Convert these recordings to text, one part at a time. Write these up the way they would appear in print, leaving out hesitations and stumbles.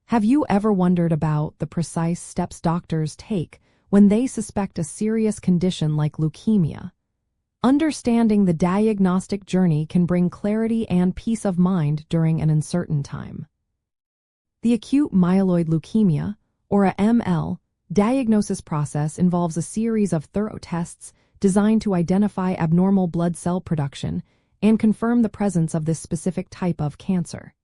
Have you ever wondered about the precise steps doctors take when they suspect a serious condition like leukemia? Understanding the diagnostic journey can bring clarity and peace of mind during an uncertain time. The acute myeloid leukemia, or a ML, diagnosis process involves a series of thorough tests designed to identify abnormal blood cell production and confirm the presence of this specific type of cancer.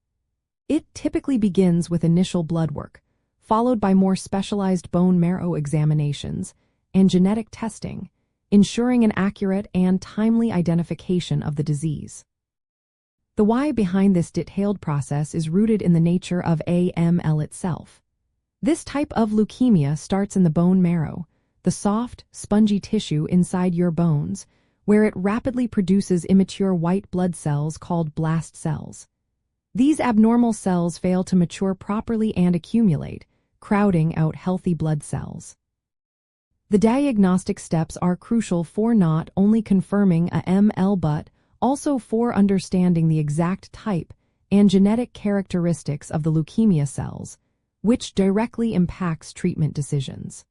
It typically begins with initial blood work, followed by more specialized bone marrow examinations and genetic testing, ensuring an accurate and timely identification of the disease. The why behind this detailed process is rooted in the nature of AML itself. This type of leukemia starts in the bone marrow, the soft, spongy tissue inside your bones, where it rapidly produces immature white blood cells called blast cells. These abnormal cells fail to mature properly and accumulate, crowding out healthy blood cells. The diagnostic steps are crucial for not only confirming a ML but also for understanding the exact type and genetic characteristics of the leukemia cells, which directly impacts treatment decisions.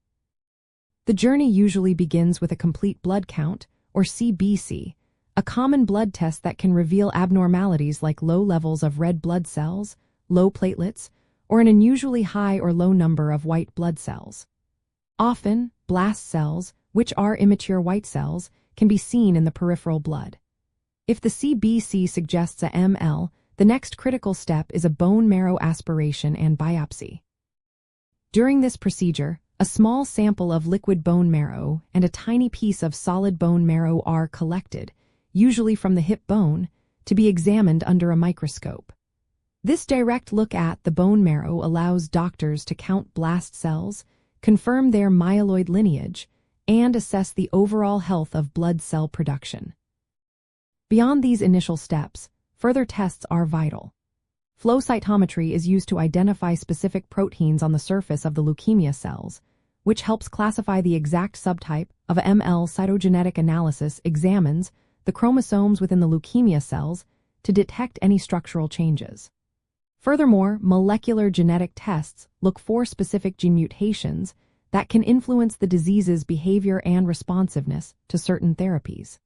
The journey usually begins with a complete blood count, or CBC, a common blood test that can reveal abnormalities like low levels of red blood cells, low platelets, or an unusually high or low number of white blood cells. Often, blast cells, which are immature white cells, can be seen in the peripheral blood. If the CBC suggests a ML, the next critical step is a bone marrow aspiration and biopsy. During this procedure, a small sample of liquid bone marrow and a tiny piece of solid bone marrow are collected, usually from the hip bone, to be examined under a microscope. This direct look at the bone marrow allows doctors to count blast cells, confirm their myeloid lineage, and assess the overall health of blood cell production. Beyond these initial steps, further tests are vital. Flow cytometry is used to identify specific proteins on the surface of the leukemia cells, which helps classify the exact subtype of a ML. Cytogenetic analysis examines the chromosomes within the leukemia cells to detect any structural changes. Furthermore, molecular genetic tests look for specific gene mutations that can influence the disease's behavior and responsiveness to certain therapies.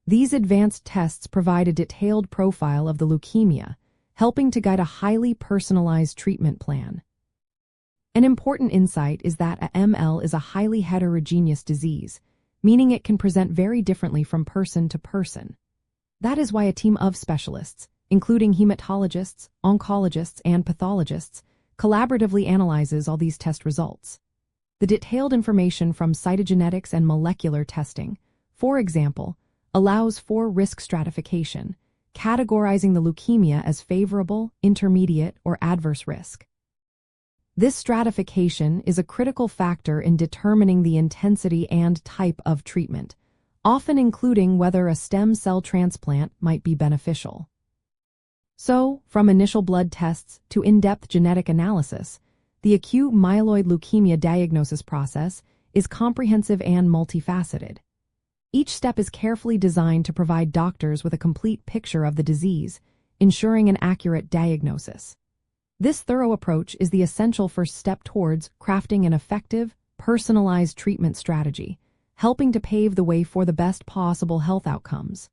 These advanced tests provide a detailed profile of the leukemia, helping to guide a highly personalized treatment plan. An important insight is that a ML is a highly heterogeneous disease, meaning it can present very differently from person to person. That is why a team of specialists, including hematologists, oncologists, and pathologists, collaboratively analyzes all these test results. The detailed information from cytogenetics and molecular testing, for example, allows for risk stratification, categorizing the leukemia as favorable, intermediate, or adverse risk. This stratification is a critical factor in determining the intensity and type of treatment, often including whether a stem cell transplant might be beneficial. So, from initial blood tests to in-depth genetic analysis, the acute myeloid leukemia diagnosis process is comprehensive and multifaceted. Each step is carefully designed to provide doctors with a complete picture of the disease, ensuring an accurate diagnosis. This thorough approach is the essential first step towards crafting an effective, personalized treatment strategy, helping to pave the way for the best possible health outcomes.